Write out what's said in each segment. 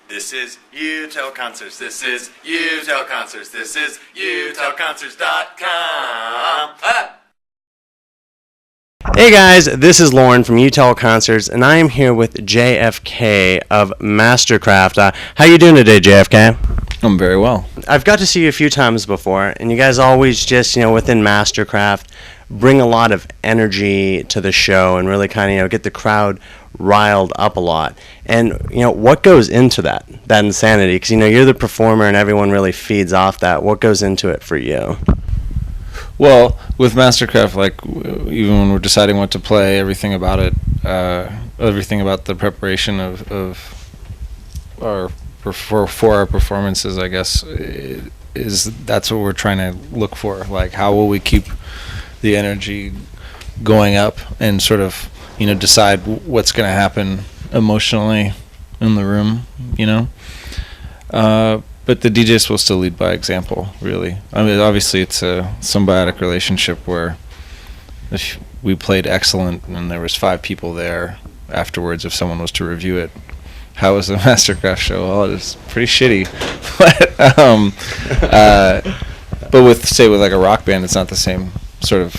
This is UTEL Concerts. This is UTEL Concerts. This is UTELConcerts.com. Hey guys, this is Lorn from UTEL Concerts, and I am here with JFK of MSTRKRFT. How you doing today, JFK? I'm very well. I've got to see you a few times before, and you guys always just, within MSTRKRFT, bring a lot of energy to the show and really kind of, get the crowd riled up a lot. And, what goes into that insanity? Because, you're the performer and everyone really feeds off that. What goes into it for you? Well, with MSTRKRFT, even when we're deciding what to play, everything about it, everything about the preparation of our for our performances, I guess, that's what we're trying to look for. Like, how will we keep the energy going up and sort of, decide what's going to happen emotionally in the room, But the DJ is supposed to lead by example, really. I mean, obviously it's a symbiotic relationship where if we played excellent and there was 5 people there afterwards, if someone was to review it, how was the MSTRKRFT show? Well, it was pretty shitty. But with like a rock band, it's not the same sort of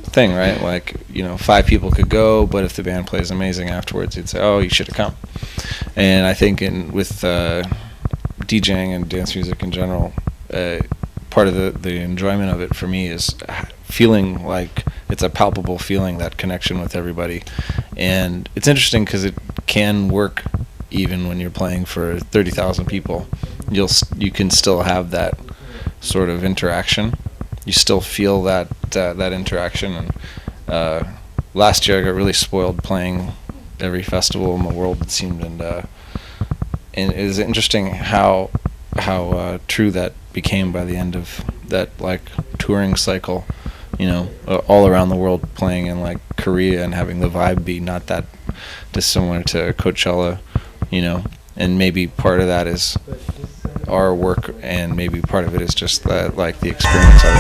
thing, right? Like, 5 people could go, but if the band plays amazing afterwards, you'd say, oh, you should have come. And I think with DJing and dance music in general, part of the enjoyment of it for me is feeling like it's a palpable feeling, that connection with everybody. And it's interesting because it can work even when you're playing for 30,000 people. You can still have that sort of interaction. You still feel that interaction. And last year I got really spoiled playing every festival in the world, it seemed, and it is interesting how true that became by the end of that touring cycle, all around the world, playing in Korea and having the vibe be not that dissimilar to Coachella, and maybe part of that is our work and maybe part of it is just the experience of it.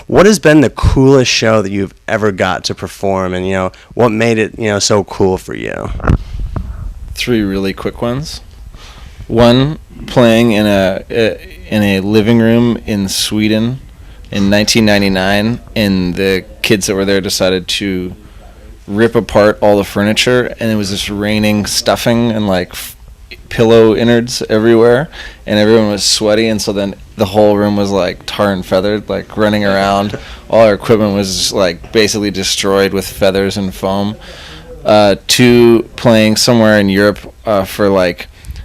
What has been the coolest show that you've ever got to perform, and what made it so cool for you? 3 really quick ones. One, playing in a living room in Sweden in 1999, and the kids that were there decided to rip apart all the furniture, and it was just raining stuffing and pillow innards everywhere, and everyone was sweaty, and so then the whole room was tar and feathered, running around. All our equipment was just basically destroyed with feathers and foam. 2, playing somewhere in Europe for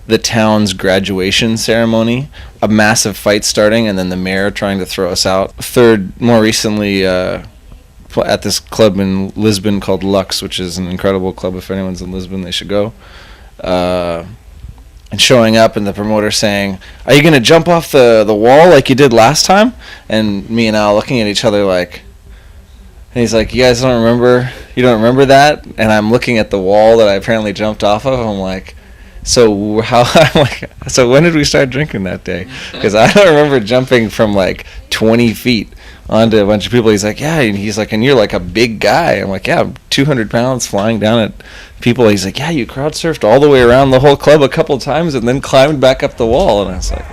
the town's graduation ceremony, a massive fight starting, and then the mayor trying to throw us out. 3rd, more recently, at this club in Lisbon called Lux, which is an incredible club. If anyone's in Lisbon, they should go. And showing up and the promoter saying, "Are you going to jump off the wall like you did last time?" And me and Al looking at each other and he's like, "You guys don't remember that?" And I'm looking at the wall that I apparently jumped off of. I'm like, so when did we start drinking that day? Because I don't remember jumping from 20 feet onto a bunch of people. He's like, yeah, and he's like, and you're a big guy. I'm like, yeah, I'm 200 pounds flying down at people. He's like, yeah, you crowd surfed all the way around the whole club a couple times and then climbed back up the wall. And I was like,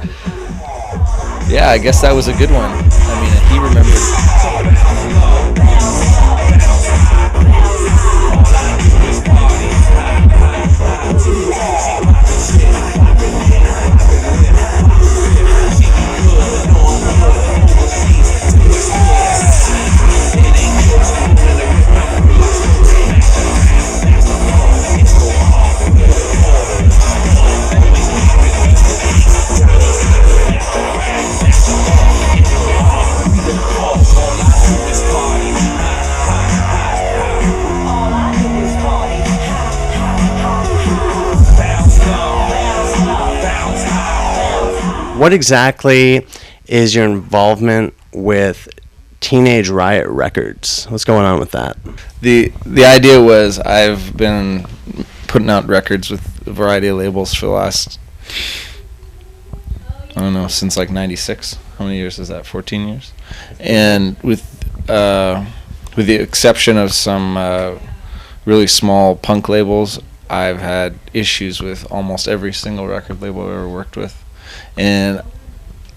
yeah, I guess that was a good one. I mean, he remembered. what exactly is your involvement with Teenage Riot Records? What's going on with that? The idea was I've been putting out records with a variety of labels for the last, I don't know, since like '96. How many years is that? 14 years. And with the exception of some really small punk labels, I've had issues with almost every single record label I've ever worked with. And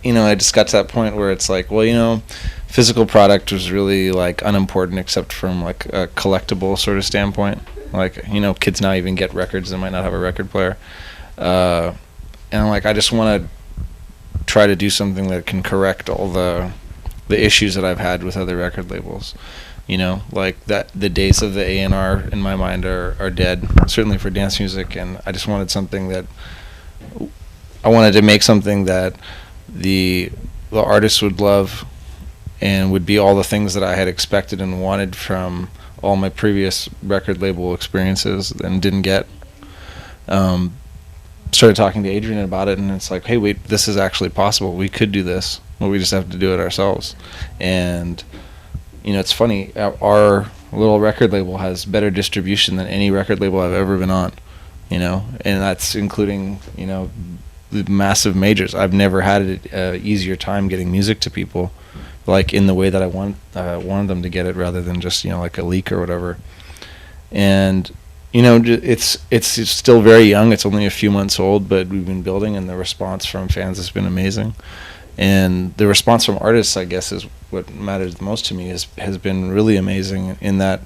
I just got to that point where it's like, well, physical product was really like unimportant except from like a collectible sort of standpoint. Like, kids now even get records that might not have a record player. And I'm like, I just want to try to do something that can correct all the issues that I've had with other record labels. Like that the days of the A&R in my mind are dead, certainly for dance music, and I just wanted something that I wanted to make something that the artists would love and would be all the things that I had expected and wanted from all my previous record label experiences and didn't get. Started talking to Adrian about it, and it's like, hey, wait, this is actually possible. We could do this, but we just have to do it ourselves. And it's funny, our little record label has better distribution than any record label I've ever been on, and that's including, the massive majors. I've never had an easier time getting music to people, like in the way that I wanted them to get it, rather than just, like a leak or whatever. And, it's still very young. It's only a few months old, but we've been building, and the response from fans has been amazing. And the response from artists, I guess, is what matters the most to me, has been really amazing in that,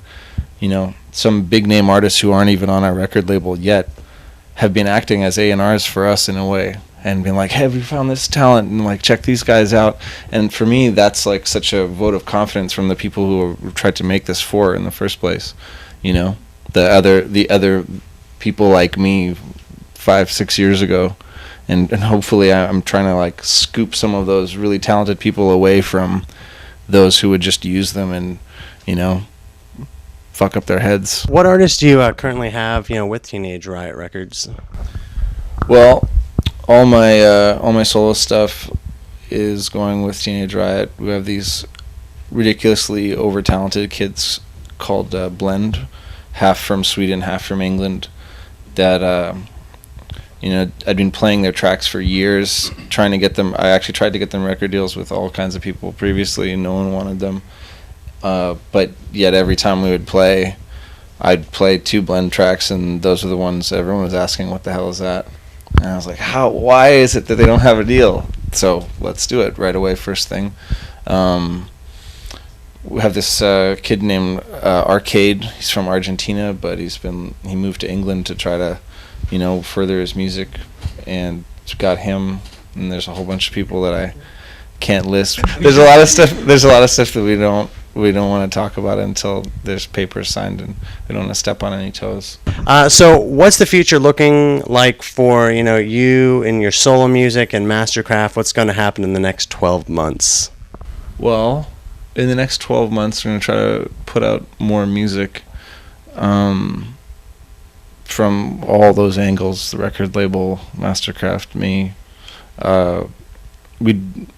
some big name artists who aren't even on our record label yet have been acting as A&Rs for us in a way, and been like, hey, we found this talent, and like, check these guys out. And for me, that's like such a vote of confidence from the people who tried to make this for in the first place. The other people like me 5-6 years ago. And hopefully I'm trying to like scoop some of those really talented people away from those who would just use them and, fuck up their heads. What artists do you currently have, with Teenage Riot Records? Well, all my solo stuff is going with Teenage Riot. We have these ridiculously over-talented kids called Blend, half from Sweden, half from England, that I'd been playing their tracks for years, trying to get them. I actually tried to get them record deals with all kinds of people previously, and no one wanted them. But yet every time we would play, I'd play 2 Blend tracks, and those were the ones everyone was asking, what the hell is that? And I was like, why is it that they don't have a deal? So let's do it right away, first thing. We have this kid named Arcade. He's from Argentina, but he moved to England to try to further his music, and got him, and there's a whole bunch of people that I can't list. There's a lot of stuff that we don't want to talk about until there's papers signed, and we don't want to step on any toes. So what's the future looking like for, you and your solo music and Mastercraft? What's going to happen in the next 12 months? Well, in the next 12 months, we're going to try to put out more music, from all those angles: the record label, Mastercraft, me.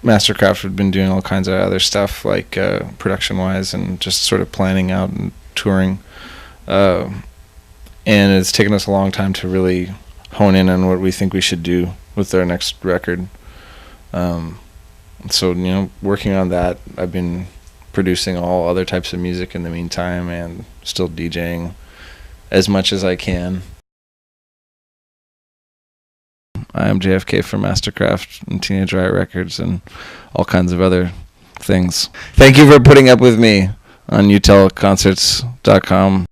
Mastercraft had been doing all kinds of other stuff, like production-wise, and just sort of planning out and touring. And it's taken us a long time to really hone in on what we think we should do with our next record. So, working on that. I've been producing all other types of music in the meantime, and still DJing as much as I can. I am JFK from Mastercraft and Teenage Riot Records and all kinds of other things. Thank you for putting up with me on utelconcerts.com.